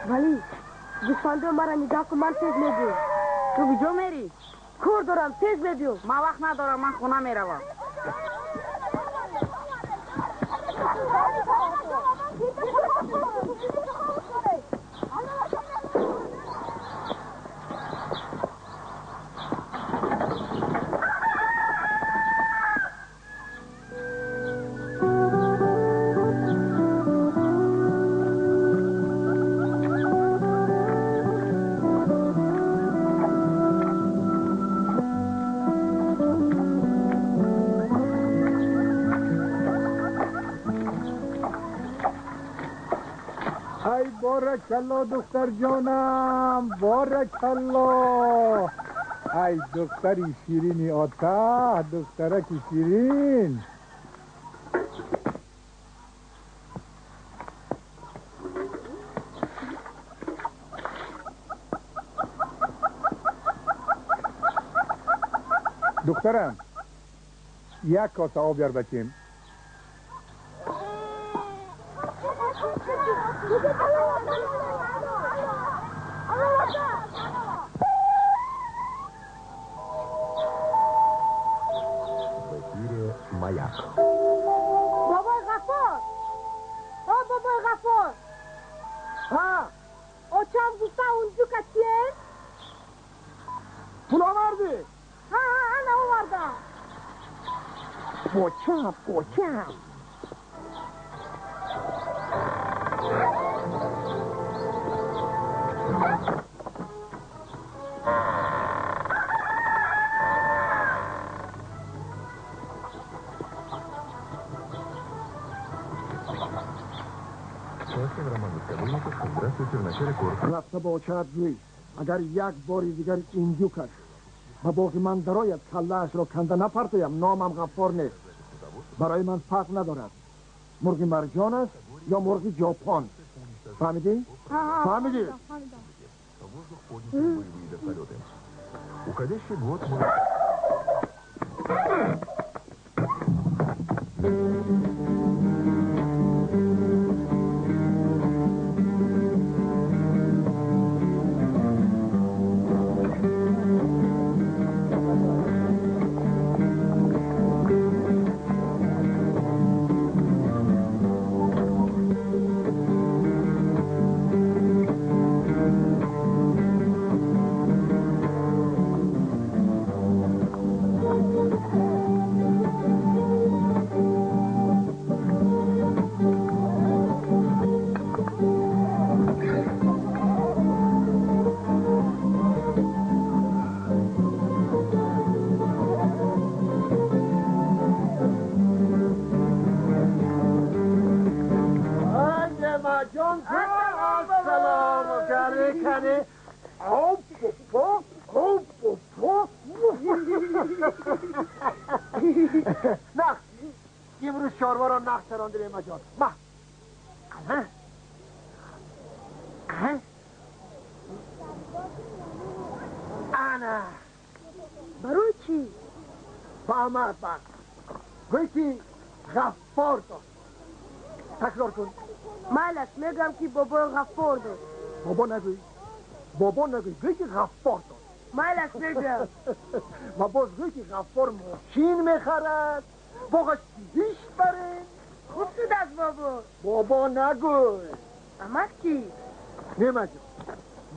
ولی گوسفنده مرا نگاه کن من تیز میدیم. تو کجا میری؟ کار دارم تیز میدیم. من وقت ندارم من خونه میروم. بارکالله دختر جانم، بارکالله. ای دختری شیرینی آتا، دخترکی شیرین. دخترم یک کاسه آب بیار بچیم. بابای غفار، بابای غفار، چند گوسته اونجو کچیه؟ پول آوردی؟ انا آوردم. پوچم. رفته با چهت جوی اگر یک باری دیگر اینجو کش و باقی من درایت کلهش را کنده نپرتیم نامم غفار نیست. برای من فرق ندارد مرغی مرجان است یا مرغی ژاپن. فهمیدی؟ فهمیدی؟ Уходящий год мы... نه امروز شاروا را نقش ترانده مجان ما انا برای چی؟ فهمت بر گویی غفار داشت. تکرار کن. مالش میگم که بابای غفار داشت. بابا نگوی گویی غفار داشت. مالش میگم و باز گویی که غفار ماشین میخرد باقش پیش برین. خوب شد از بابا نگوی. اما چی؟ نیمه جان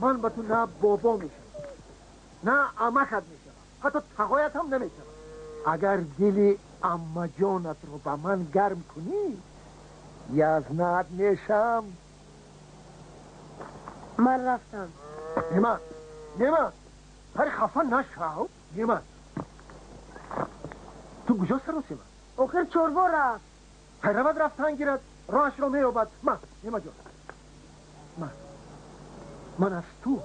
من به تو نه بابا میشم نه امکت میشم حتی تقایت هم نمیشم. اگر دلی اما جانت رو به من گرم کنی یزنت میشم. من رفتم. نیمه پری خفه نشو نیمه تو کجا سروسی من؟ آخر چوربا رفت پیرود رفتن گیرد راهش رو میابد نیمه جان من از تو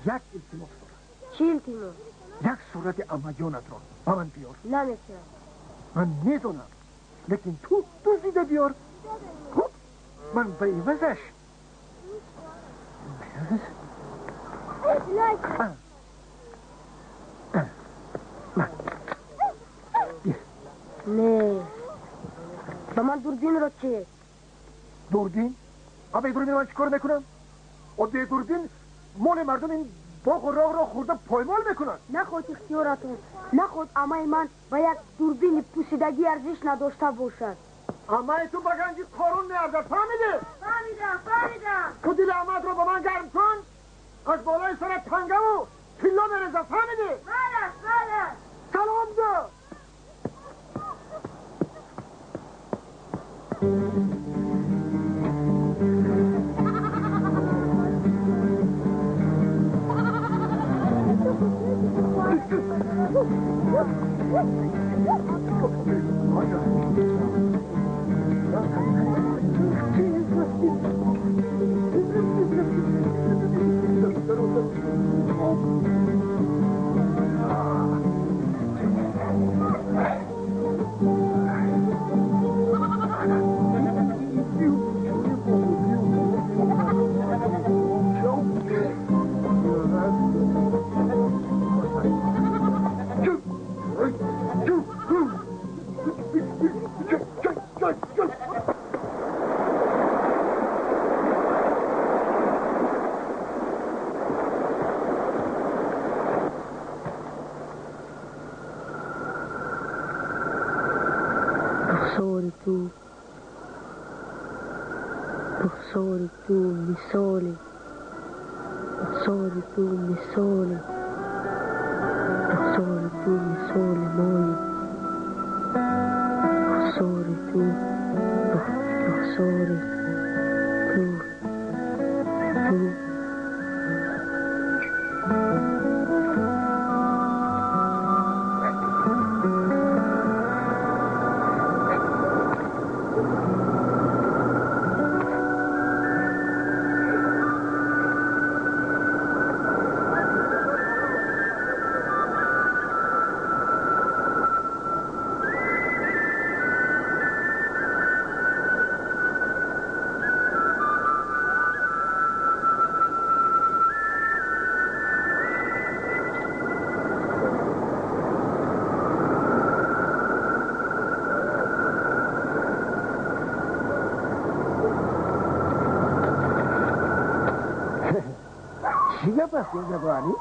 یک التماس دارم. چی التماس؟ یک صورت اما جانت را با من بیار. نمیتونم. من میدونم لیکن تو دزدیده بیار. خب من به عوضش نه با من دوربین رو چه؟ دوربین؟ آبه دوربین من چیکار میکنم؟ به دوربین مال مردم این باغ و راه را خورده پایمال میکنن. نخود اختیاراتون نخود امای من با یک دوربین پوسیدگی ارزش نداشته باشد. امای تو بگنجی قارون میارزد فهمیده؟ فهمیدم تو دل امت رو با من گرم کن از بالای سرت تنگه و تیلا میرزد فهمیده؟ بله سلام ده رخسار تو مثال رخسار تو مثال رخسار تو مثال مایی رخسار تو رخسار تو چی گپ است اینجا برانی؟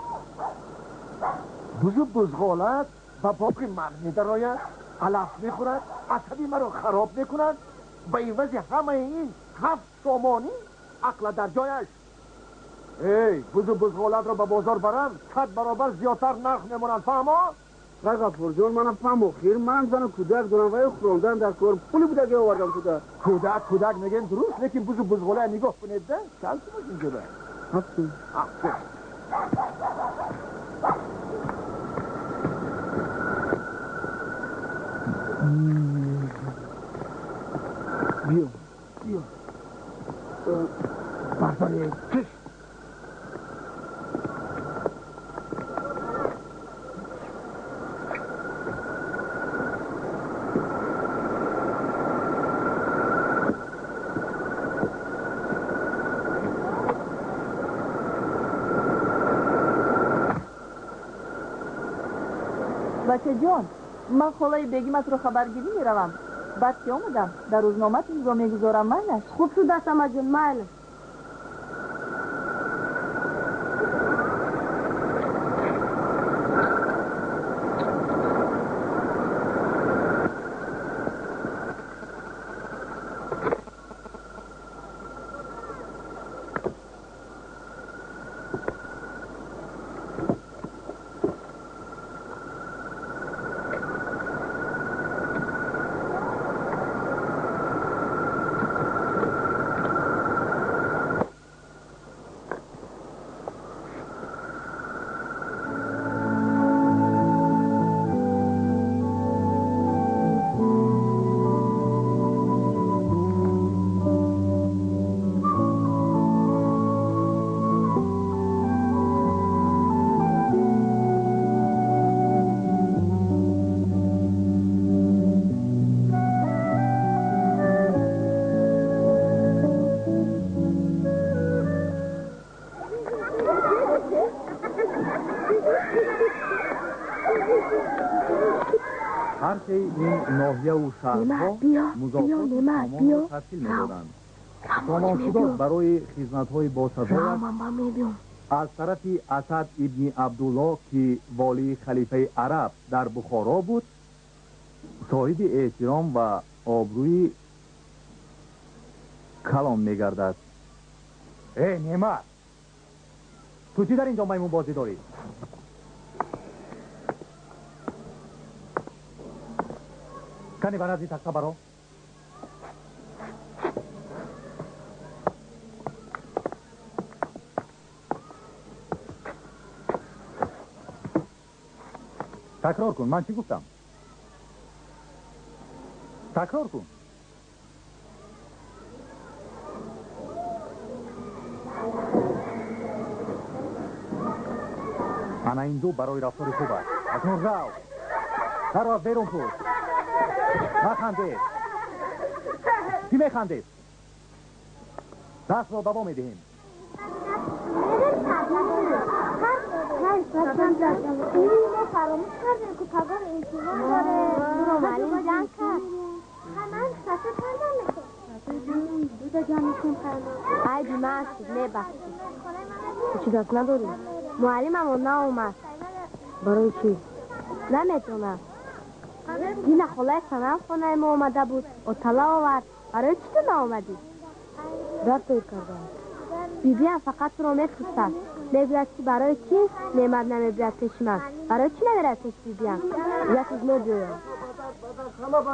بزو بزغالت و باقی من میدراید علف میخورد عصبی مرا خراب میکند به عوض همه این 7 سامانی عقل در جایش. ای بزو بزغالت را به بازار برم 100 برابر زیادتر نرخ میمونند فهما؟ غفور جان منم فهمو خیر من زن کودک دارم و خوراندن در کار پولی بودگی آوردم تو در کودک میگن درست لیکن بزو بزغاله نگاه کنید ده چل تو باشین جده هفتون بیا برداری کش بچه جان من خالای بگیمت رو خبرگیری میروم بعد که آمدم در روزنامه این را میگذارم مایلش خوب شد دستم جون مایل عرشه این ناحیه و شهرها مضافات سامان را تشکیل می‌دادند. سامان‌شداد برای خدمت‌های باسزایش از طرف اسد ابن عبدالله که والی خلیفه عرب در بخارا بود صاحب احترام و آبروی کلان می‌گردد. نعمت، تو چی در اینجا میمون بازی داری؟ کنی بر از این تخته برو. تکرار کن، من چی گفتم؟ تکرار کن. انا این دو برای رفتار خوب است. اکنون رو در از بیرون پوست. نخندید. چی میخندید؟ دست را دوا میدهیم. ما فراموش کردیم که پگاه انتظار داره. برو معلم جنگ کرد. من سطح کردم میشه. دو تا جانشون کردم. ای بیمه هستید نبخشید. چی دست نداریم؟ معلمم اون اومد. برای چی؟ نمیتونم. دینا خلای سنم خونه ما اومده بود. اطلاع آورد. برای چی تو ناومدی؟ در توی کردم. بیبی هم فقط تو رو میفرستد. نمیبرد که برای چی؟ نعمت نمیبرد پیش من. برای چی نمیبرد پیش بیبی هم؟ یکی نو بیایم.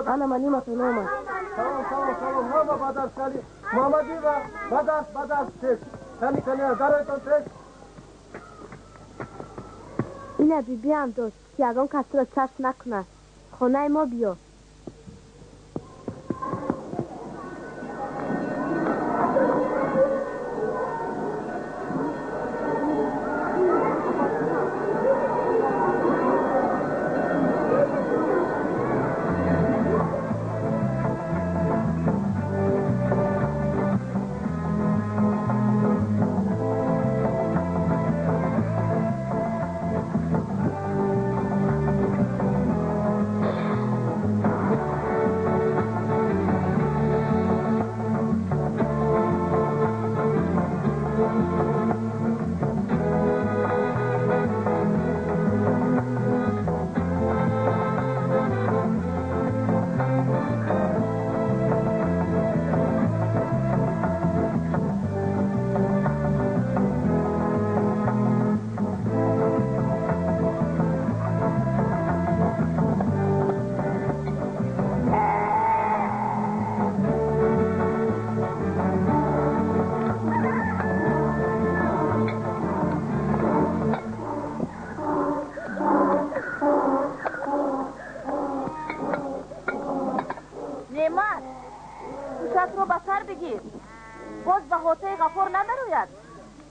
انا منی ما تو نومد. سلام همه بدر سالی محمدی و بدر تک کنی دارایتان تک. اینه بیبی هم دوست که اگه کسی رو چشم نکنه. خونه ما بیا.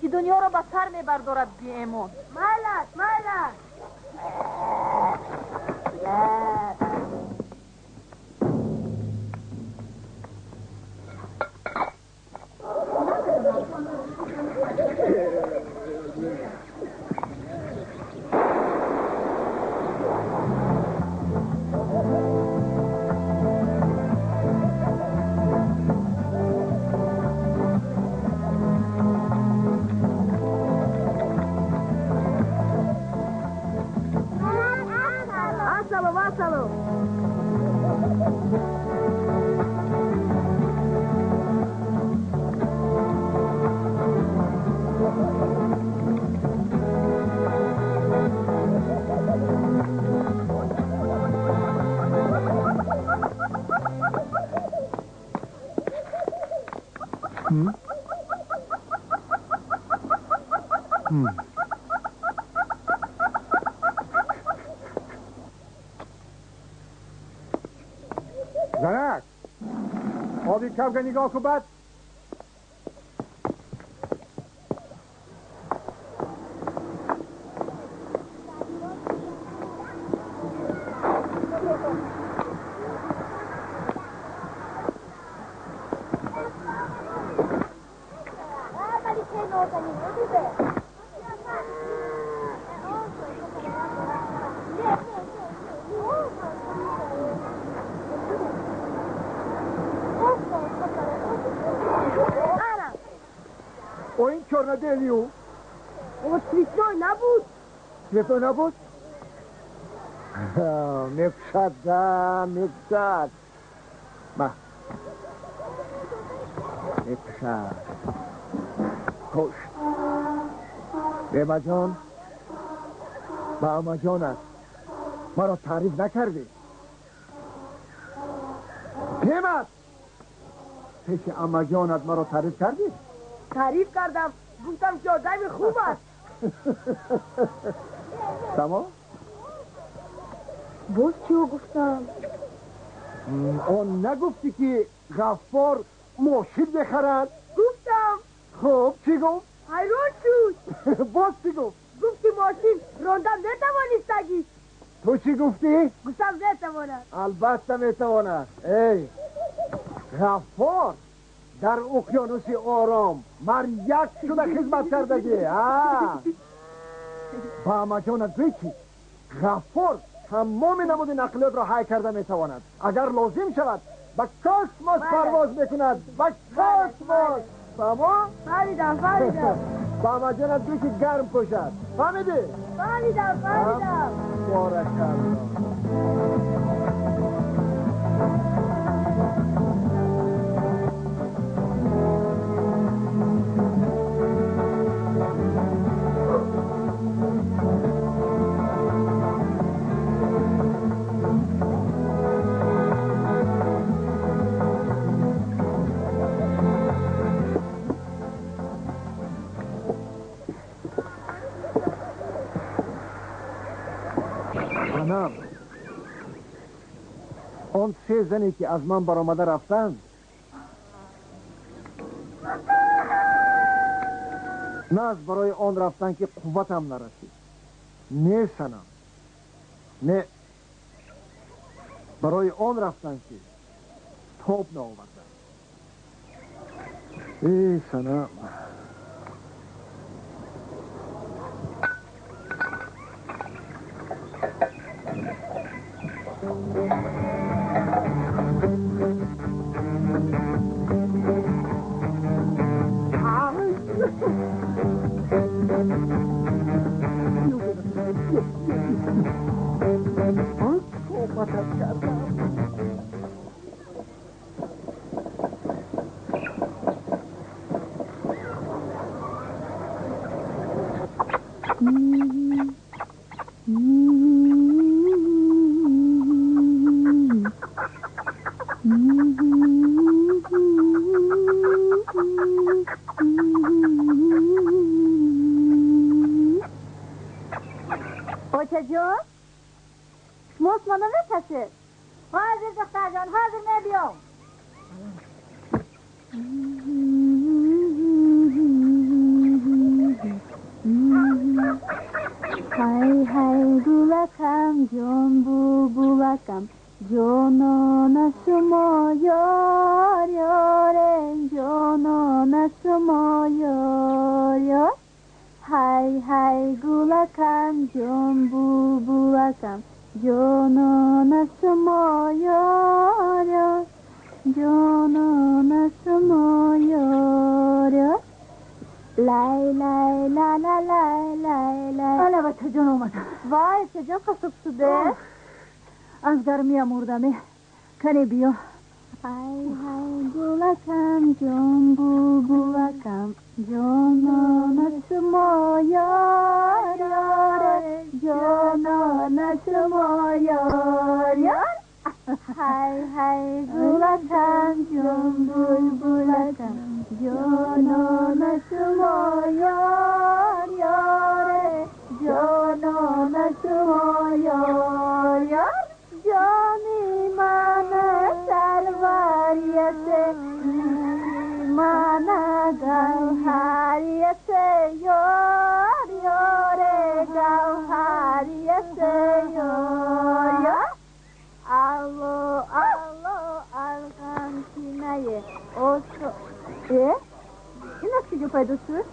که دنیا رو به سر میبردارد بی ایمان. مالت زنک آبی کم که نگاه کن بد چارنا دلیو او سویتنوی نبود سویتنوی نبود؟ میکشد دا میکشد میکشد خوش بیما جان با اما جانت ما را تعریف نکردی بیمت پیش اما جانت ما را تعریف کردی تعریف کردم گفتم که آدم خوب است تمام باز چیو گفتم اون نگفتی که غفار ماشین بخرد گفتم خب چی گفت حیران شد باز چی گفت گفتی ماشین راندن نتوانستگی تو چی گفتی گفتم نتواند البته میتواند ای غفار در اقیانوس آرام مر یک شده خدمت کردگی با اما جانت بیچی غفار تمام نمود نقلیات را حی کرده میتواند اگر لازم شود با کاسموس پرواز میکند با کاسموس فهمو؟ فهمیدم با اما جانت بیچی گرم کشد فهمیدی؟ فهمیدم بارکالله آن 3 زنی که از من برآمده رفتند نه از برای آن رفتن که قوتم نرسید نه سنم نه برای آن رفتن که توب نآوردن ای سنم از گرمی مردمه کنی بیا های های گلکم جان بلبلکم جانان شما یار یار جانان شما یار یار های های گلکم جان بلبلکم جانان شما یار یار جانان شما یار یار جانی من سروریت من گوهریت یار یار گوهریت یار یار الو القنطینه این از کجا پیدا شد؟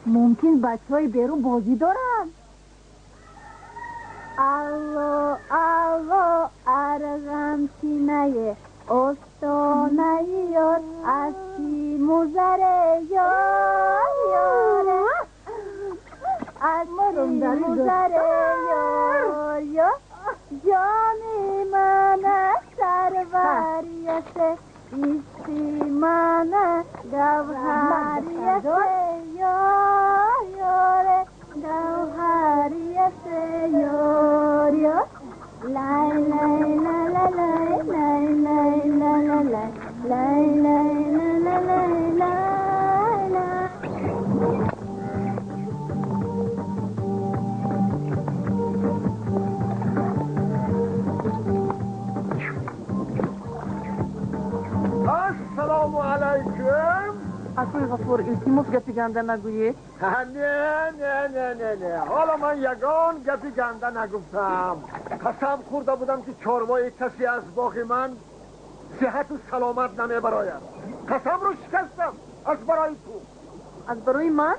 ممکن بچه های بیرون بازی دارن الو ارغنطینه استانه یار از کی موزره یار گذره یا جان من سروریسه ایستی من گوهریسه یاره گوهریسه یاره لای لای لای لای لای لای لای لای لای لای لای السلام علیکم. آقای غفور التماس گپی گنده نگویید. نه حالا من یگان گپی گنده نگفتم. قسم خورده بودم که چاروای کسی از باغ من صحت و سلامت نمیبراید. قسم رو شکستم از برای تو. از برای من؟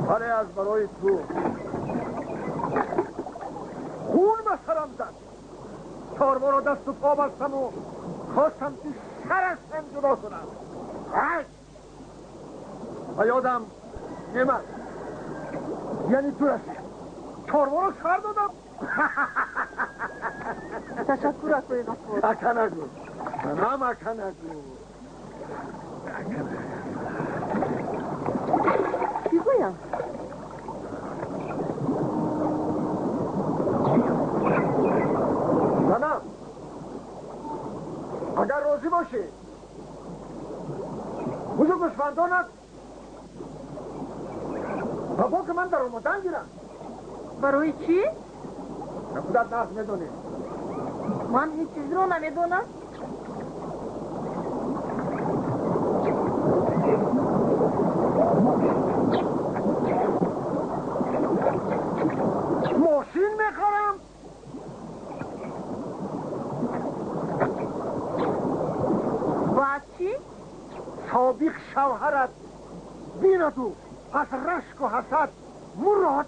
آره از برای تو. خون به سرم زد. چاروا رو دست و پا بستم و خواستم که سرشم جدا کنم. و یادم نمد. یعنی تو رسید چاروا رو سر دادم. تشکر آقای غفور. اکه نگو. منم اکه نگو. چی گویم؟ منم اگر راضی باشی بزرگ گوسفندانت بابا که من در اومدن گیرم. برای چی؟ خودت نفت میدونی. من هیچ چیز رو نمیدونم. ماشین میخرم. و چی؟ سابق شوهرت بیند و از رشک و حسد مراد.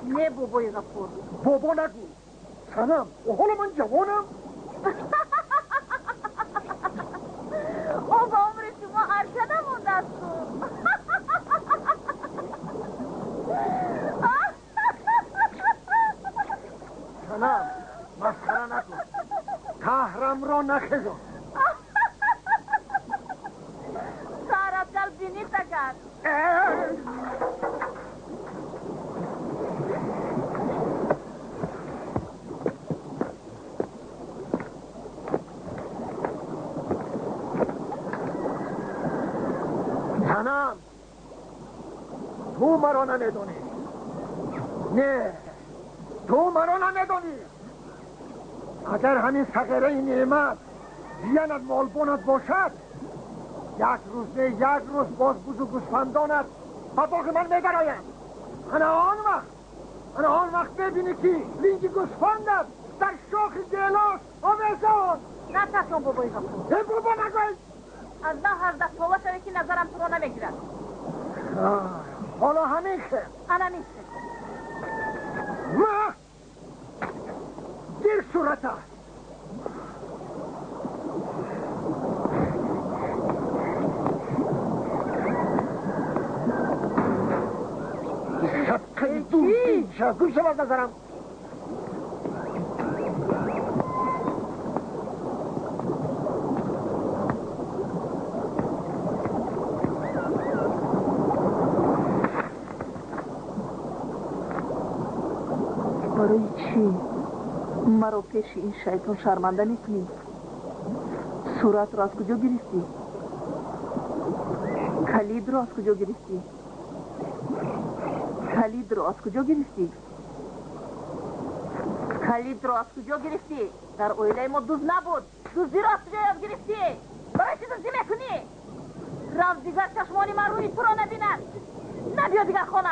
نه بابای غفور. بابا نگو سنم و حالا من جوانم. او با عمر شما عرشه نمونده است. سنم مسخره نکن. قهرم را نخیزم. سارت دل بینی تکر. سنم تو مرا نمیدونی. نه تو مرا نمیدونی. اگر همین صغیره نعمت زیانت مالبانت باشد یک روز نه یک روز باز بزرگ گوسفندانت با باغ من میدرایم. آن وقت ببینی که لینگ گوسفندت در شاخ گلاس آویزان. نترسم بابای غفور. ای بابا نگوی. از من هر دست بابا شده که نظرم تو رو نمیگیرد. حالا همیشه همیشه ما دیر صورته شبکه دور شد. گوش شد نظرم. برای چی مرا پیش این شیطان شرمنده میکنی؟ صورت را از کجا گرفتی؟ کلید را از کجا گرفتی؟ کلید را از کجا گرفتی؟ کلید را از کجا گرفتی؟ در اویله ما دوز نبود. دوزی را از کجا یاد گرفتی؟ برای چی دوزی میکنی؟ رفت دیگر چشمانی من روی تو را نبیند. نبیا دیگر خانه.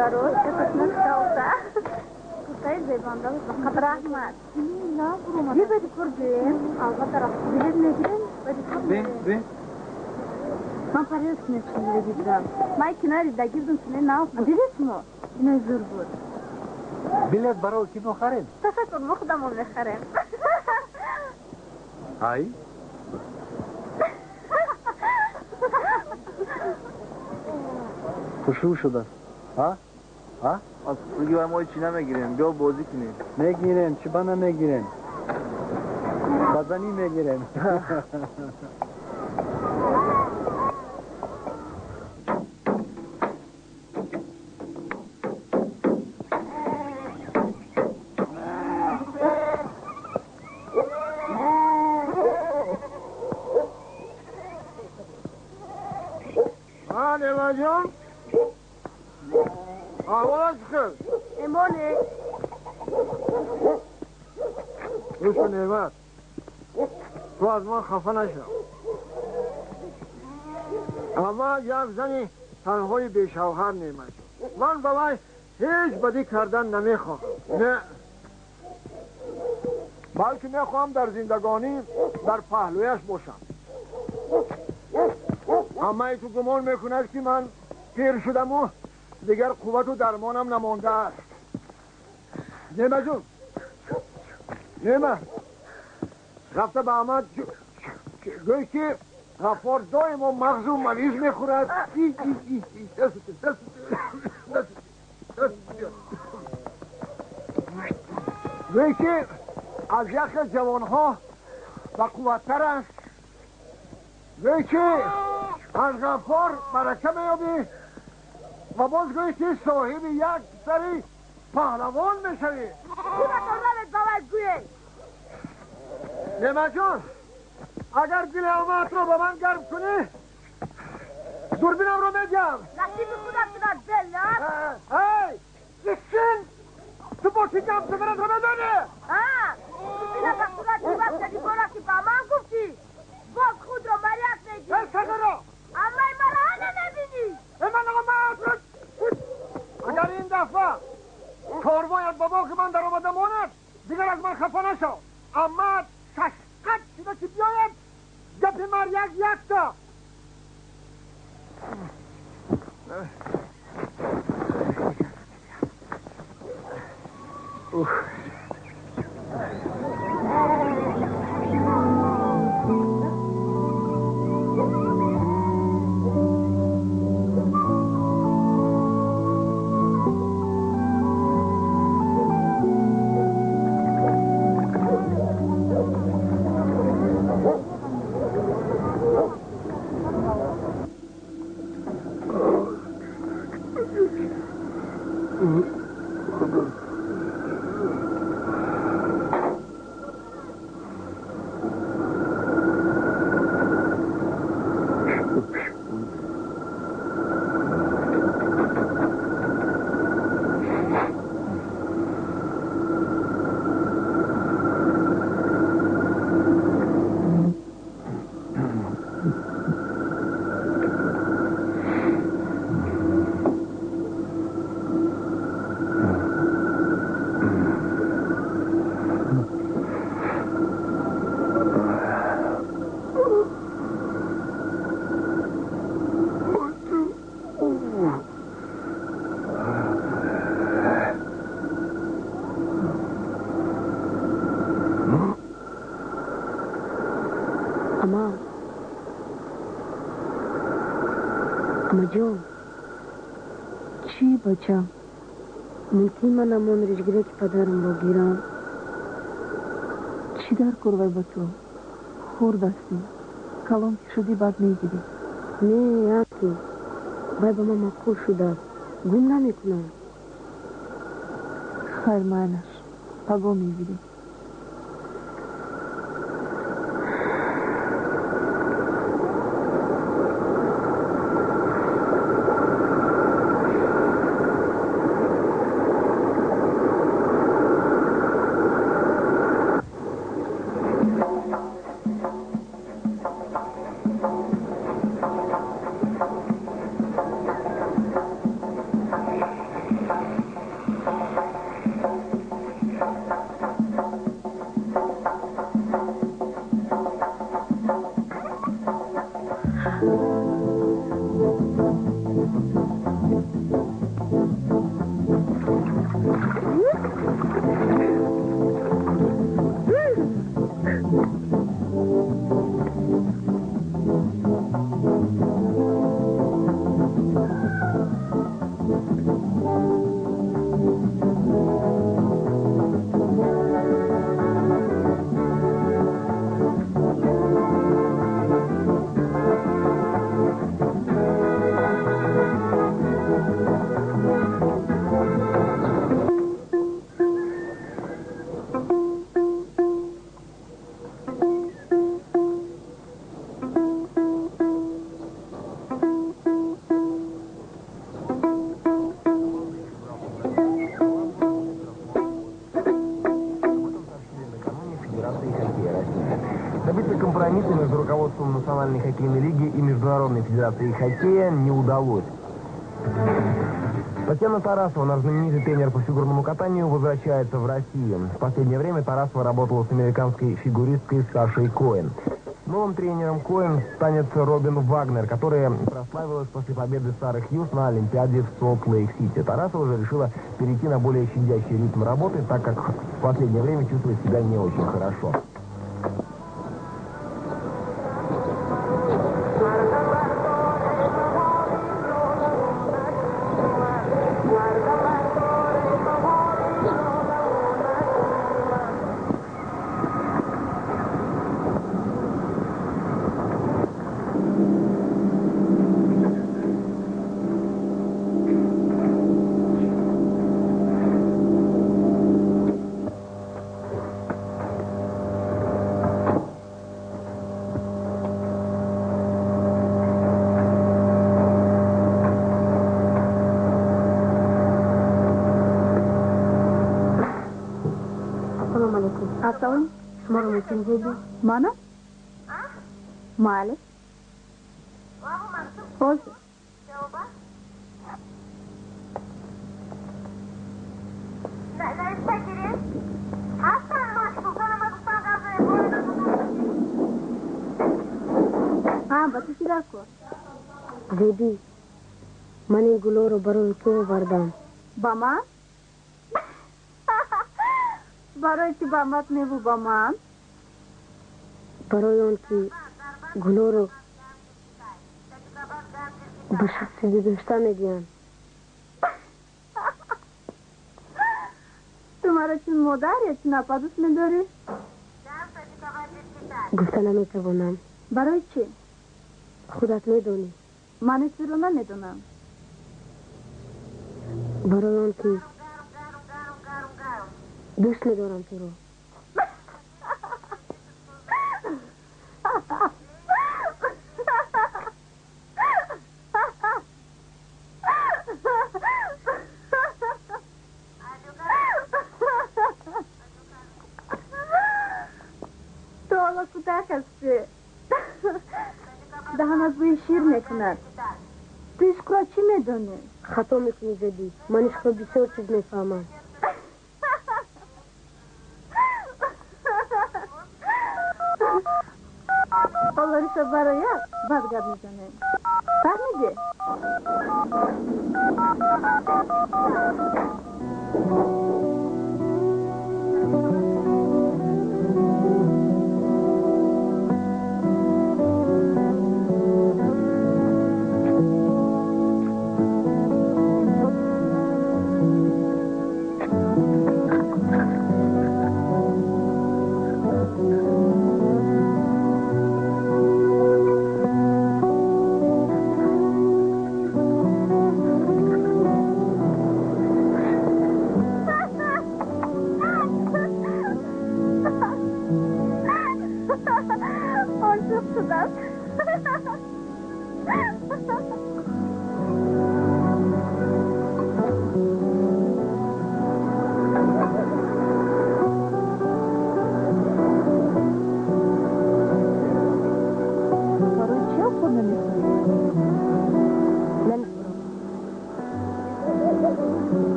دارو چطور نشکاوتا کتای زیبانده بود قدر احمد نه برو یه بدی کردیم البته رفت بلیت نگیریم بدی کردیم من پریز کنشون بگیرم من کناری دگیردم کنه ناف دیدیت ما اینو زور بود بلیت برای کی میخریم؟ تفکر ما خودمون میخریم های؟ خوشو شده ها؟ ها؟ از بگی برای ما چی نمیگیریم بیا بازی کنیم میگیریم چی با نمیگیریم بزنی میگیریم نیما جان آواز خیل ایمانه روشو نیمت تو از من خفه نشو اما یک زنی تنهای بیشوهر نیمت من با من هیچ بدی کردن نمیخوام نه بلکه میخوام در زندگانی در پهلویش باشم اما ای تو گمان میکند که من پیر شدم و دیگر قوت و درمانم نمانده است نیمه جون نیمه رفته به احمد گوی که غفار دایم و مغز و مریض میخورد گوی که از یخ جوانها و قوتتر است گوی که از غفار برکه میابی و باز گوی که صاحب یک سری پهلوان میشوی خودت باید گویه نیمه جان اگر دل آمد رو با من گرم کنی دوربینم رو میگم نصیب خودت بدار دل نه هی بشین تو با چی کم سفرت رو بدانی دوربینم به خودت دیبت کردی برا که با من گفتی با خود رو مریت میگی اما این مرا نمیبینی من آمد اگر این دفعه کار باید بابا که من در آمده ماند دیگر از من خفه نشو اما ششقت شده که بیاید گپ مریک یک تا اما جون چی بچم ممکن من امان رشگره که پدرم با گیرم چی در کروی با تو خورد هستی کلام که شدی بعد میگیری نه همکی بای با من مقبول شده گم نمی کنم خیر معنیش پگاه میگیری Добиться компромисса между руководством Национальной хоккейной лиги и Международной федерацией хоккея не удалось. Татьяна Тарасова, наш знаменитый тренер по фигурному катанию, возвращается в Россию. В последнее время Тарасова работала с американской фигуристкой Сашей Коэн. Новым тренером Коэн станет Робин Вагнер, которая прославилась после победы Сары Хьюз на Олимпиаде в Солт-Лейк-Сити. Тарасова уже решила перейти на более щадящий ритм работы, так как в последнее время чувствует себя не очень хорошо. Assalomu alaykum dedi. Mana? Mayli. Bo'ldi. Dedi. Mani guloro baro to vardam. Bama? برای چی بامت نبو با من؟ برای اون که گلو رو به شخصی داشته میگن. تو مرا چون مادر یا چون اپادوس میداری؟ گفته نمیتوانم. برای چی؟ خودت میدونی. من چی رو نمیدونم. برای اون که دوست ندارم تو رو. تو حالا کودک هستی. دهن از بوی شیر میکند. تو عشق را چی میدونی؟ خطا میکنی زدی. من عشق را بسیار چیز میفهمم. Olursa baraya vazgeç canım. Vermedi.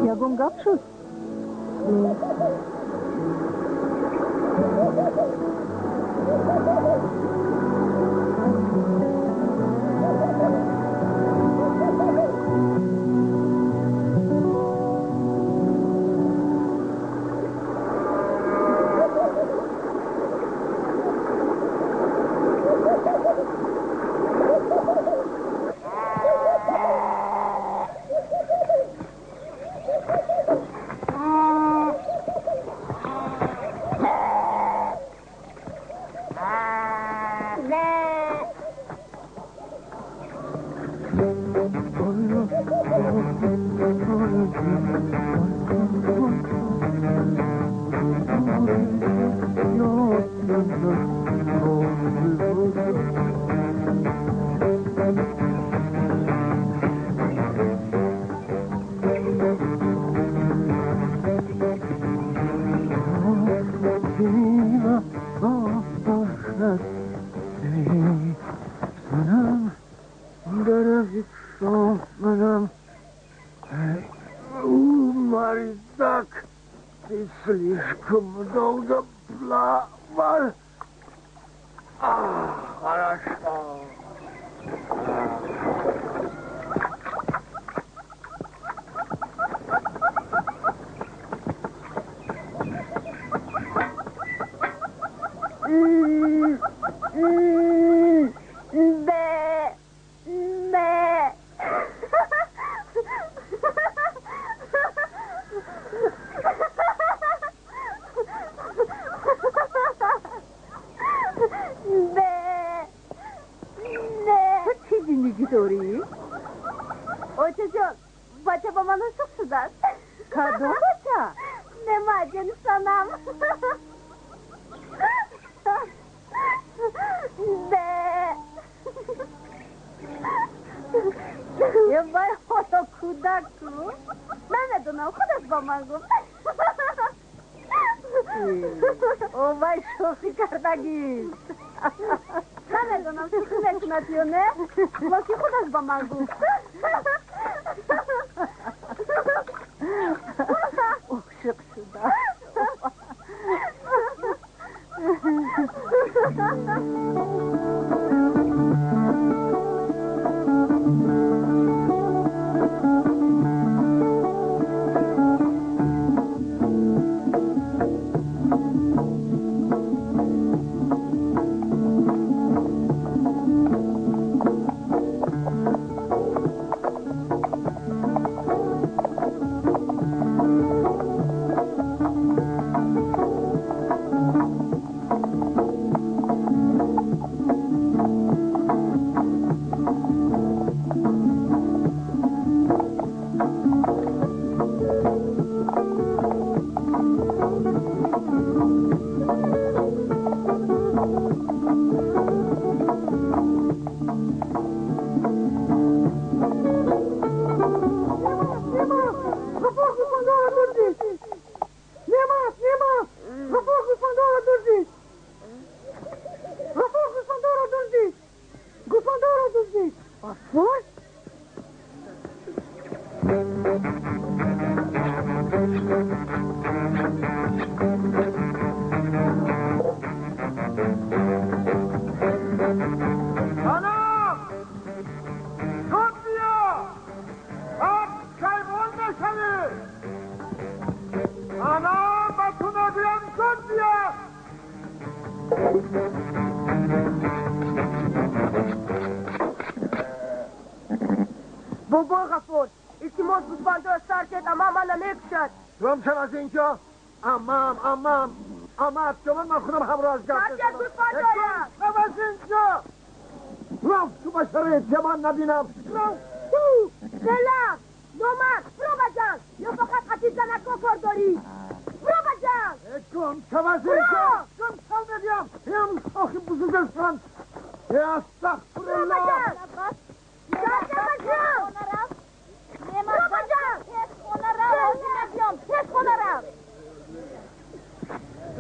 Ягон гапшус? Нет. Слишком долго плавал. Хорошо.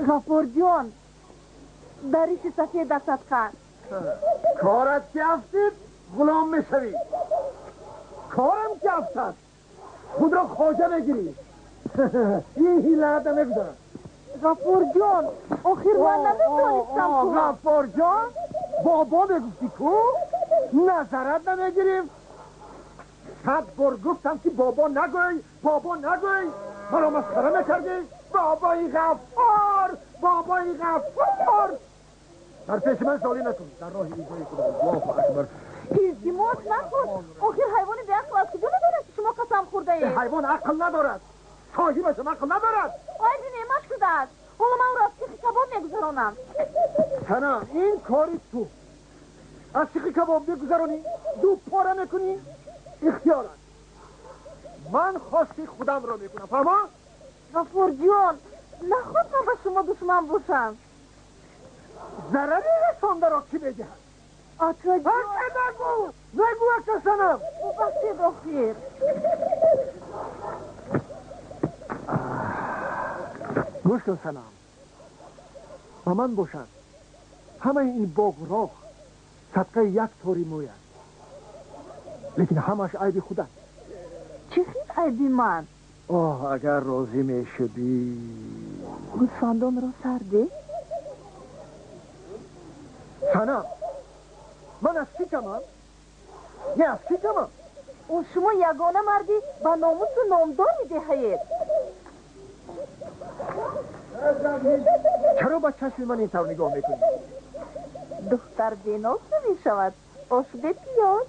غفور جان داری چی سفید دستت کرد کارت گفتید غلام میشوی کارم گفتد خود را خواجه بگیری این هیله نمیگذارم غفور جان آخر من نمیدونستم غفور جان بابا بگفتی کو نظرت نمیگیریم 100 بار گفتم که بابا نگوی مرا مسخره نکردی بابای غفار در پیش من سالی نکن در راه ایزای خدا الله اکبر التماس نکن آخر حیوان به عقل از کجا نداره که شما قسم خورده اید حیوان عقل ندارد صاحبش عقل ندارد آی نعمت شده است حالا من او را از سیخ کباب میگذرانم تنم این کاری تو از سیخ کباب میگذرانی دو پاره میکنی اختیارت من خواستی خودم را میکنم فهمه؟ غفور جان نخواستم به شما دشمن باشم ضرری رسانده را کی بگه؟ آقا جان نگو اکا سنم بخشید آخیر گوش کن سنم با من باشد همه این باغ راغ صدقه یک طوری موید لیکن همش عیب خودت چی خیلی عیبی من؟ اگر راضی می شدی گوسفندان را سرده؟ سنم من از کی کمم؟ نه از کی کمم؟ او شما یگانه مردی با ناموس و نامدار میدهید چرا با چشم من این طور نگاه میکنی؟ دختر بیناس نمی شود آشده پیاز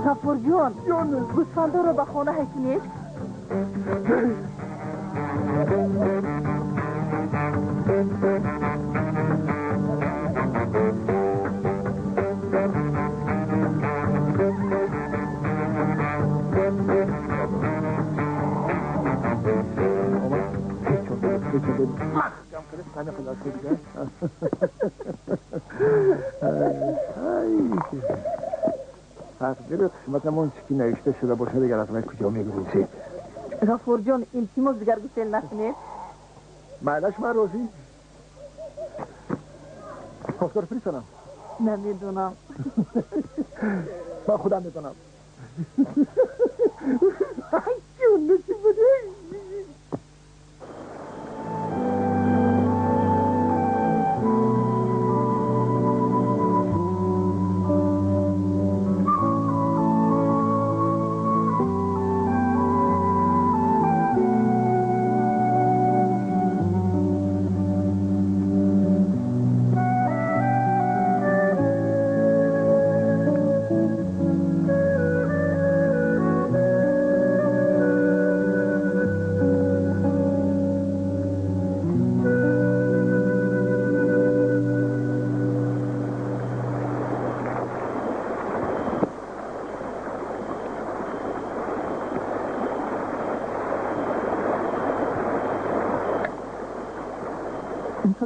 سفر جان گوسفنده رو به خانه حکنید تقدیر قسمتمون چکی نوشته شده باشه دیگر از من کجا میگروزی غفور جان التماس دیگر گسل نکنید معلش من راضی پاسدار فریسانم نمیدونم من خودم میدونم جون نسی بوده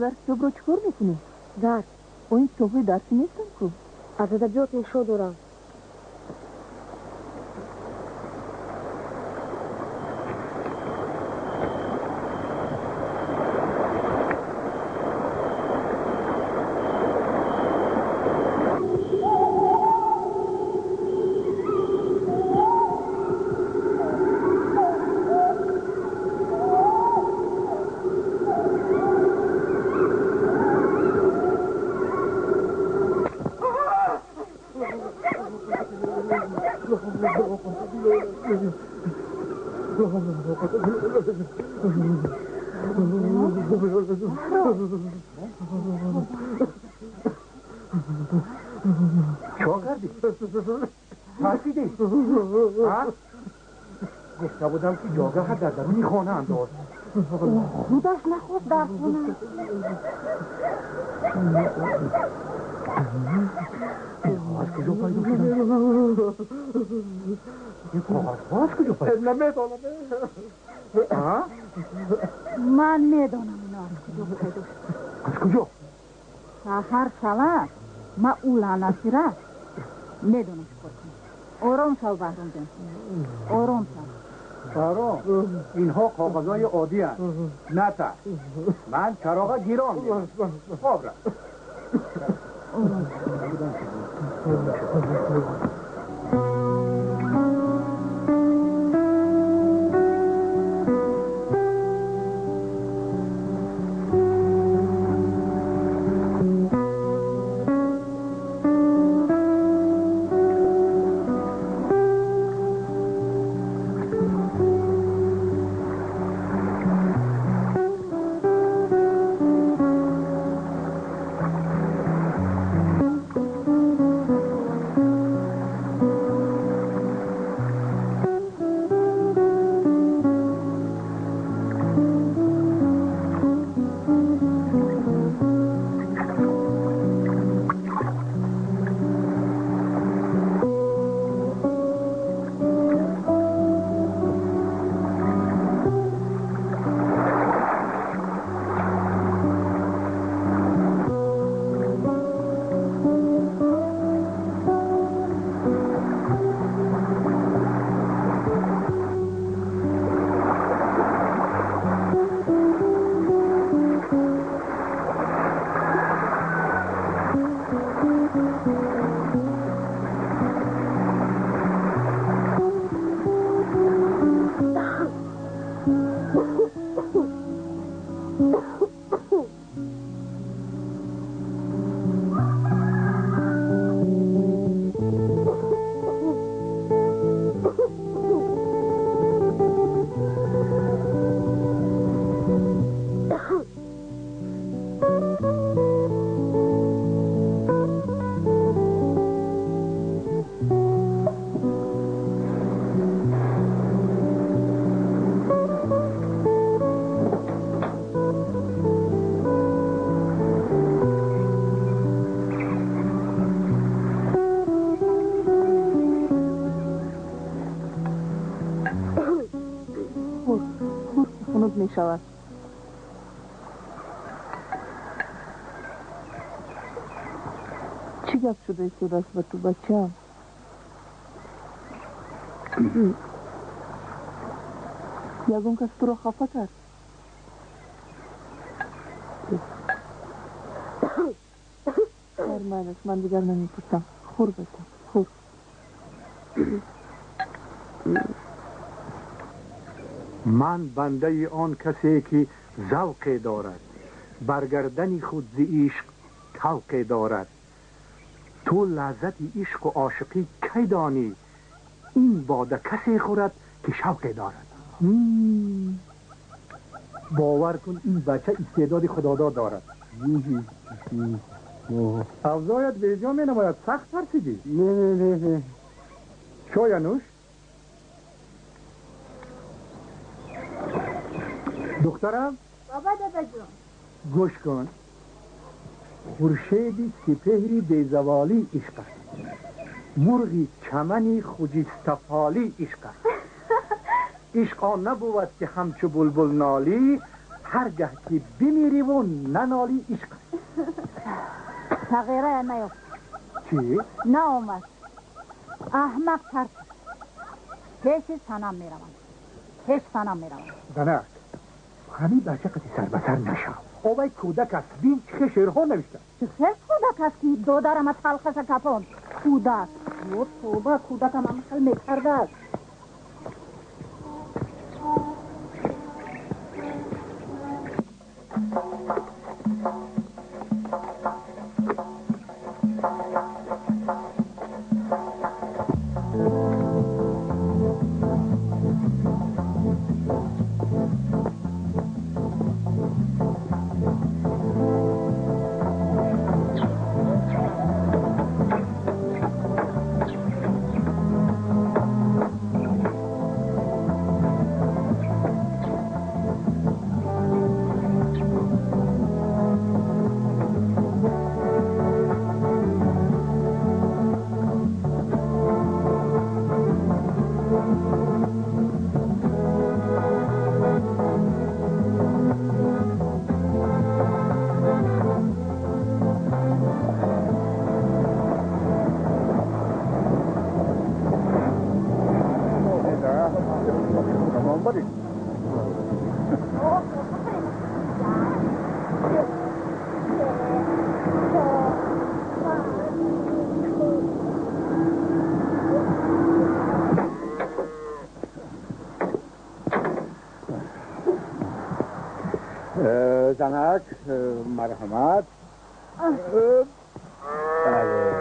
اینقدر کتاب رو چکار میکنی؟ درس او این کتابی درسی نیستن کو از ادبیات انشا دارم چه کردی؟ ترسیدی؟ گفته بودم که جاگه در درونی خانه انداز خودش نخواست در خونه از کجا پیدا شدن؟ این کاغذ کجا پیدا شدن؟ نمیدانم من میدانم اینا از کجا پیدا شد از کجا؟ سحر شود من او لعنتی را میدانم چکار کنم آرام شو بهرام جان آرام شو بهرام اینها کاغذهای عادی هست نه تر من چراغ گیران میدم خواب را می شود. چی گفت شده است دست به تو بچه؟ یگون کس تو رو خفه کرد. فرمانش من دیگر نمیپرسم. خور بچه خور. من بنده آن کسی که ذوق دارد برگردن خود ز عشق طوق دارد. تو لذت عشق و عاشقی کی دانی؟ این باده کسی خورد که شوق دارد. باور کن این بچه استعداد خداداد دارد. افزایت بیجا می نماید. سخت ترسیدی؟ نه شاینوش دخترم بابا دادا جون گوش کن. خورشیدی سپهری بیزوالی عشق است. مرغی چمنی خجستفالی عشق است. عشق آن نبود که همچو بلبل نالی، هرگه که بمیری و ننالی عشق است. تغییره نیفت. چی؟ نه اومد احمق ترس پیش سنم میروم. پیش سنم میروم. زنک همین بچه قدی سر بسر نشم. اوی کودک است. بین چه شعرها نوشته. چه خیلی کودک است که دو دارم تلخش کپان. کودک یو توبه کودک هم همشل میکرده است. زنک مرحمت. بله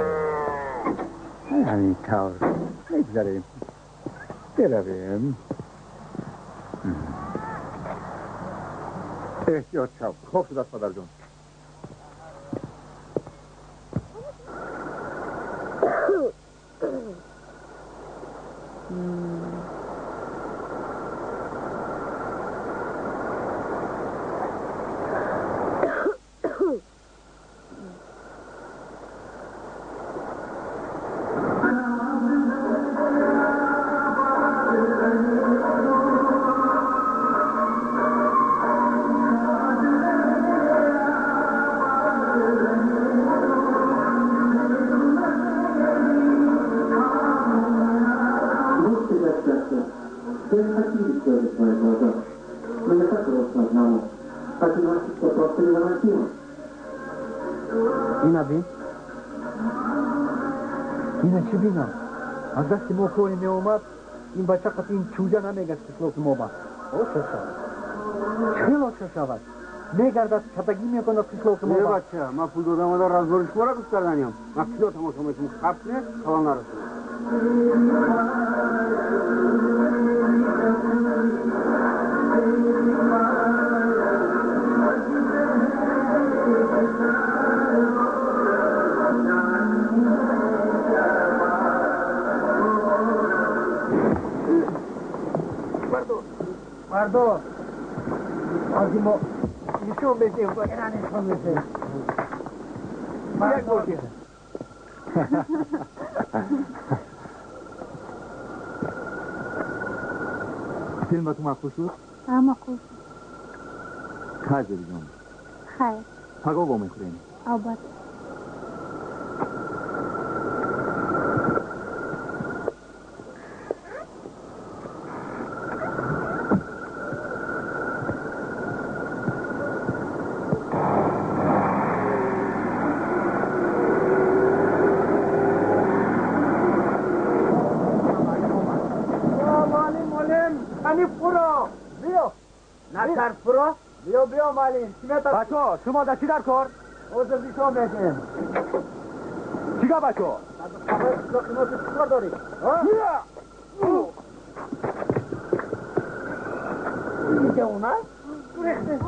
همین طور بگذاریم برویم. احتیاط شو. خوب شد است مادر جون. اینا بین اینا چی بینا؟ از دستی ما کنی می اومد این بچه قطع این چوجه نمیگه که سلوک ما با اوشه شود چه لاشه شود؟ میگردد کتگی میکند قشلاق ما. بچه من پول دادم و در رازبار شما را دوست کردنیم. من کجا تماشا میکنم خفت نه کلان نرسونم. مردو آزی ما نشون بزیم با اینا نشون بزیم یک گوشی فیلم تو مخصوص بود؟ مخصوص خیلی بیجان خیر پگاه با میخوریم آباد بیا مالین بچه ها شما در چی در کار؟ اوزر بیشا میکنیم چیگه بچه ها؟ چیکار داری؟ اینجا اومد؟ برخته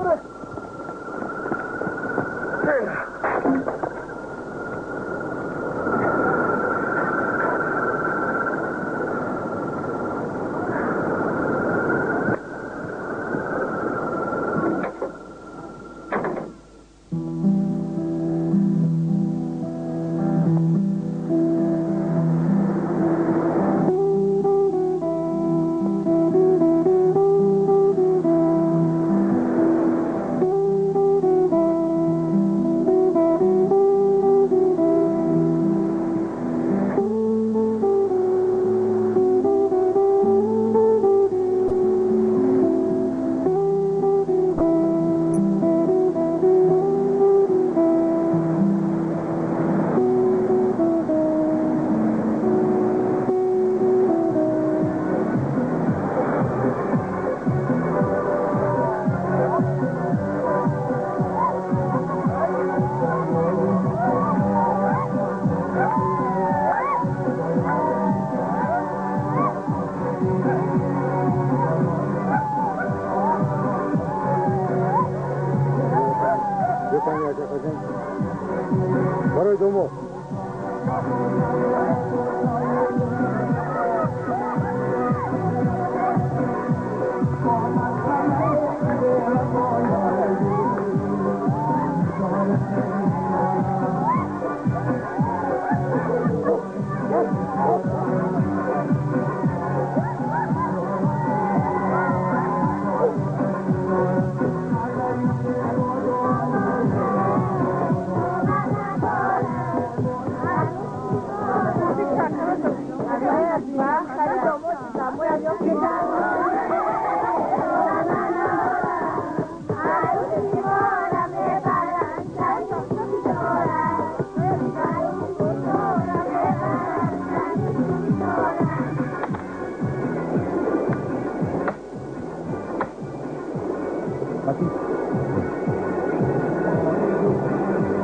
برای دومو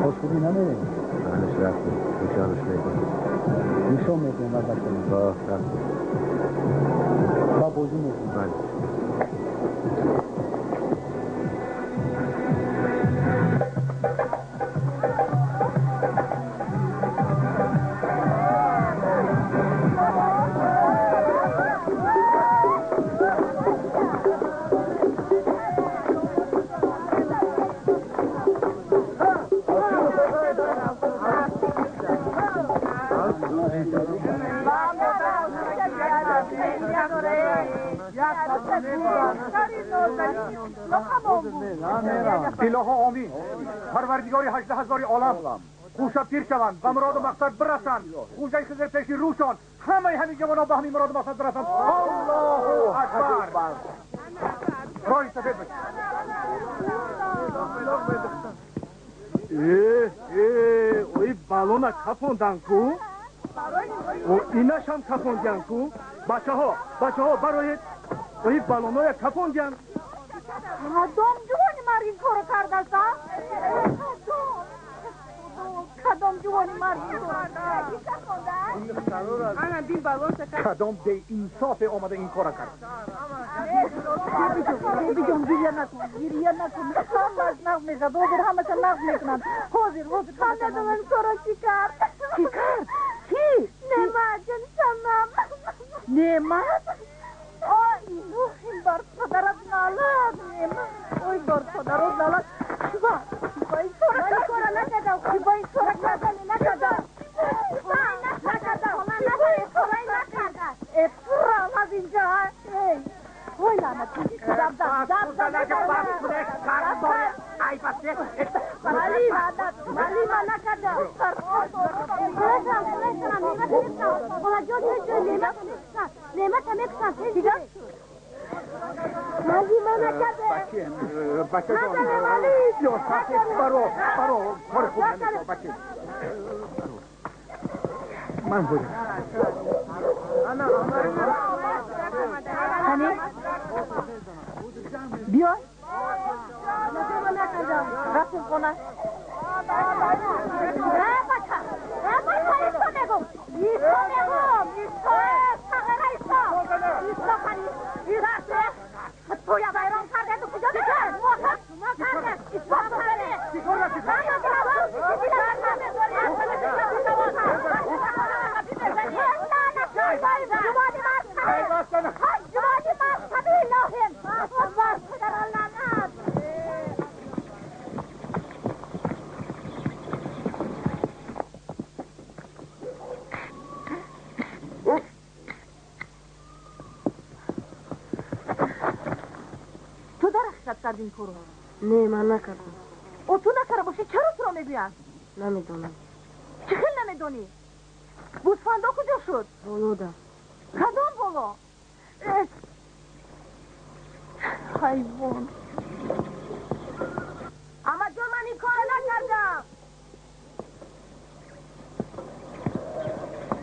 خوشبودی نمیره بلش رفته بشارش میکنم نشون میکنم و بکنم با رفته با بوزی میکنم بله الها آمین پروردگاری 18,000 عالم خوشا پیر شوند و مراد و مقصد برسند خوشای خضر پیشی روشان همه همین جوانان به همین مراد و مقصد برسند الله اکبر رای سفید بشید اوی بالونا کپوندن کو و ایناش هم کپوندن کو بچه ها برای اوی بالونای کپوندن دام جوانی مار این کارو نکردستم؟ کدام جوانی مرد کدام بی انصاف آمده این کار کرد؟ بجام گریه نکن همه از نقل میشد حاضر همه تا نقل میکنند حاضر همه من سارا چی کرد؟ چی کرد؟ کی؟ نعمت جان شمم نعمت؟ این بار پدرت نالد نعمت اوی بار پدرت نالد شبا این سارا نکردم شبا این سارا نکردم افرام از اینجا وای لعنت ولی من نکردم نعمت هم اکسان ولی من نکردم بچه جان برو کار خوب نمیشه بچه من بودم بیای رفتیم خونه تو یا بیران کرده تو کجا بکن ما کرده ایسا کردین کارو؟ نه من نکردم. او تو نکرده باشی چرا تو رو میگوین؟ نمیدونم. چه خیلی نمیدونی؟ گوسفندا کجا شد؟ بلودم. کدام بالا؟ حیوان اما جان من این کار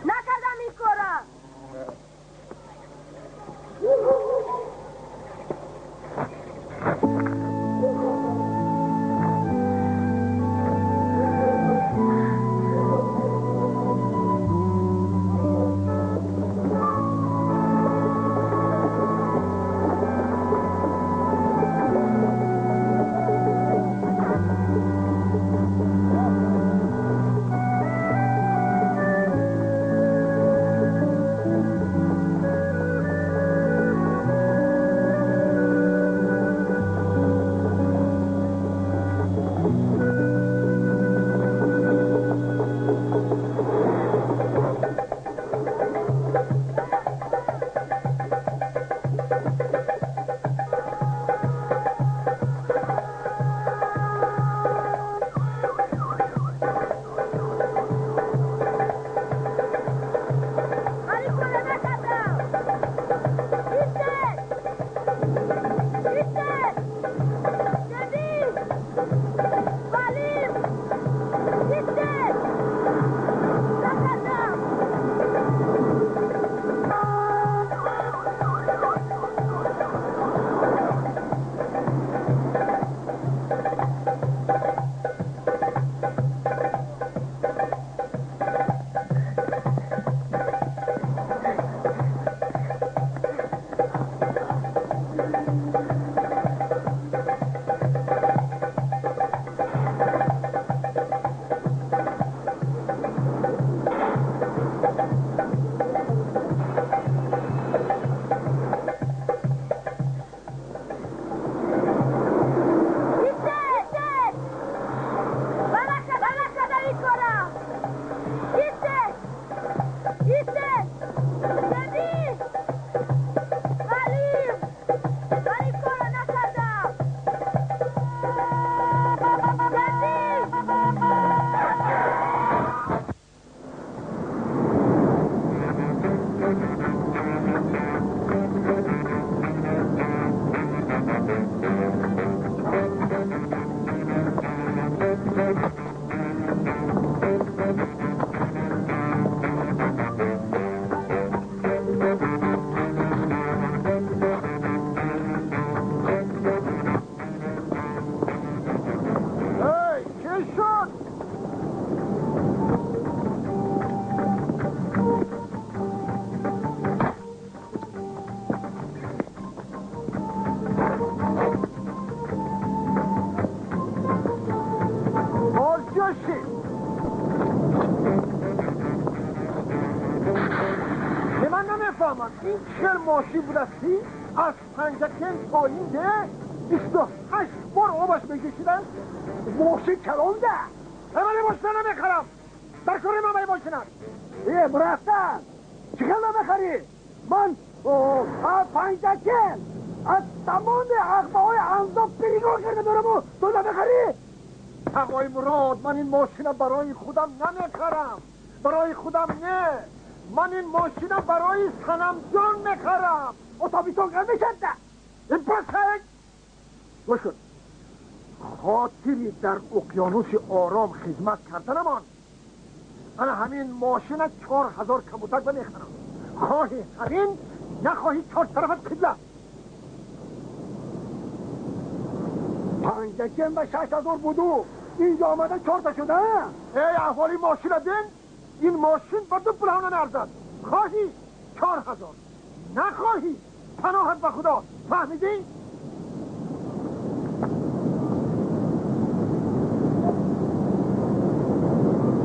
نکردم این کارا این 40 ماشین بودستی از پنجکن تا این ده 28 بار آبش بکشیدن ماشین کلانده من ماشین نمیخرم در کاری من ماشین هست برفتن چه کل نمیخری من پنجکن از تمام عقبه های انضاب پریگاه کرده دارم و تو نمیخری آقای مراد من این ماشین برای خودم نمیخرم برای خودم نه من این ماشین برای سنم جان میخرم اتوبیسون کرده شده این بسک گوش کن خاطری در اقیانوس آرام خدمت کردنمان من همین ماشین 4000 کبوتک بمیخرم خواهی همین نخواهی 4 طرفت قبله پنجکن به 6000 بودو اینجا آمده 4 تا شده ای احوالی ماشین دین این ماشین با 2 پلونه نرزد خواهی 4000 نخواهی پناهت به خدا فهمیدی؟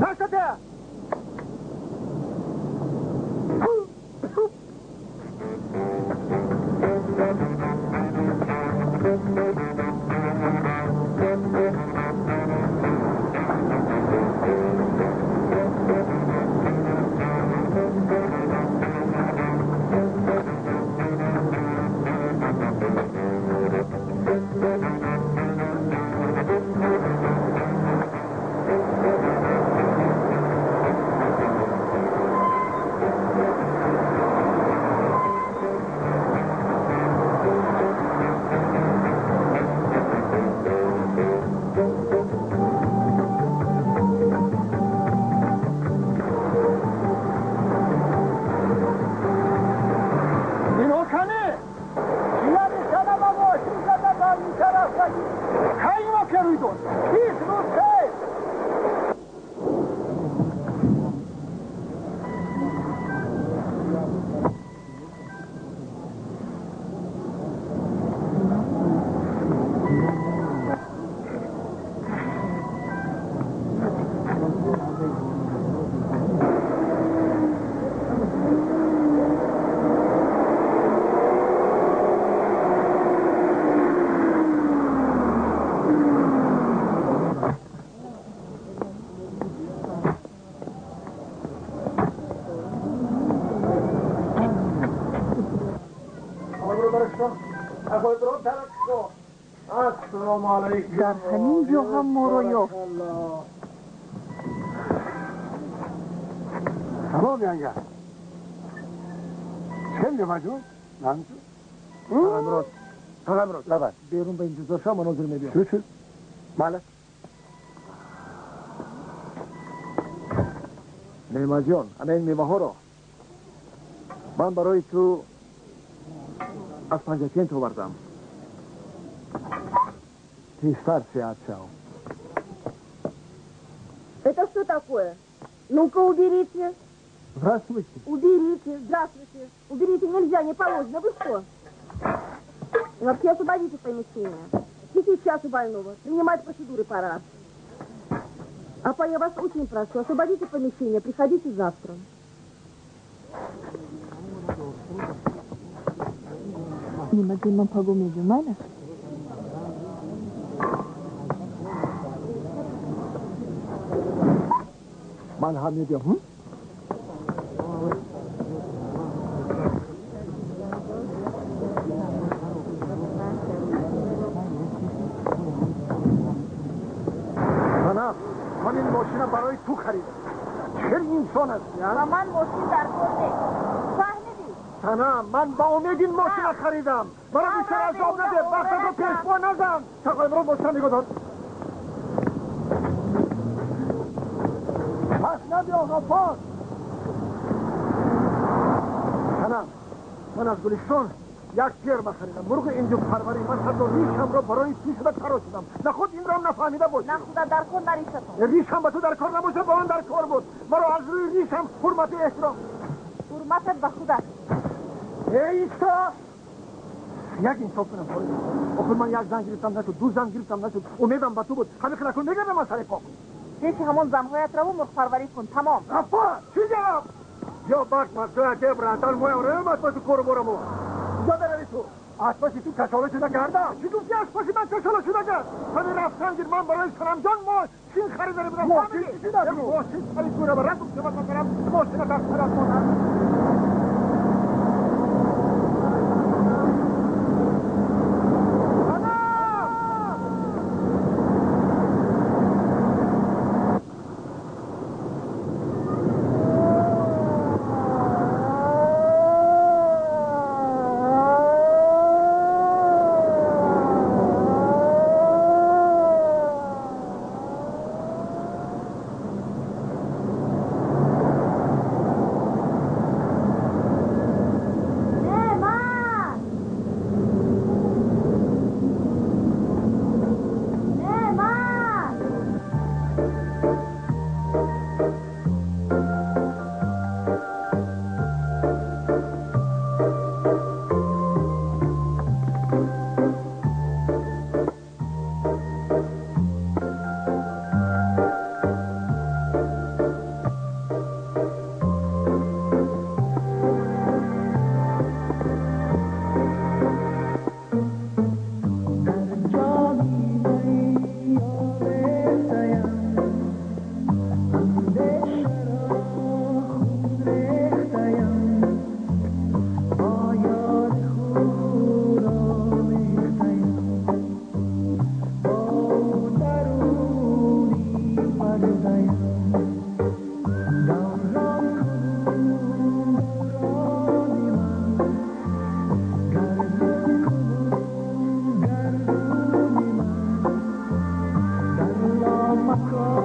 نشده در همین جا هم ما رو یافت تمام یعنی چه میگه مجون؟ نمیشه امروز لبن بیرون به انتظار شما مناظر میبیم چه؟ مالک نیمه جان همه این میوه ها رو من برای تو از پنجکن تو بردم Тишар се отчал. Это что такое? Ну-ка, уберите. Здравствуйте. Уберите, здравствуйте. Уберите, нельзя, не положено. Вы что? Вообще освободите помещение. И сейчас у больного. Принимать процедуры пора. А я вас очень прошу, освободите помещение, приходите завтра. Не могли мы погуметь в мене? من هم میدیم من این ماشین برای تو خریدم چه انسان هستی و من ماشین در کار فهمیدی؟ سنم من با امید این ماشین خریدم برای بیشتر از آب نده وقت رو پیشوا نزن چقدر رو ماشین نگاه داد پس نبی آقا پاس سنم من از گلستان یک پیر بخریدم مرغ اینجا پروری من حتی ریشم را برای تو شده تراشیدم نه خود این را هم نفهمیده باشه نه خدا در کار نریشتم ریشم به تو در کار نباشه با من در کار بود مرا از روی ریشم حرمت احترام حرمتت به خدا ایستا یک انصاف کنم آخر من یک زن گرفتم نشد دو زن گرفتم نشد امیدم به تو بود همه که نکن میگم من سر پاک یکی همون زنهایت رو مرغ پروری کن تمام افا چی جواب یا بک مسئله برندن موی آره مطباشی کورو برمو یا داری تو اسباشی تو کشاله شده کردم چی گفتی اسباشی من کشاله شده کرد همین رفتن گیر من برای سرمجان ماشین خریداری بودم ماشین چی داری؟ ماشین خرید گوره برد که من کنم ماشین در طرف مادر Macron.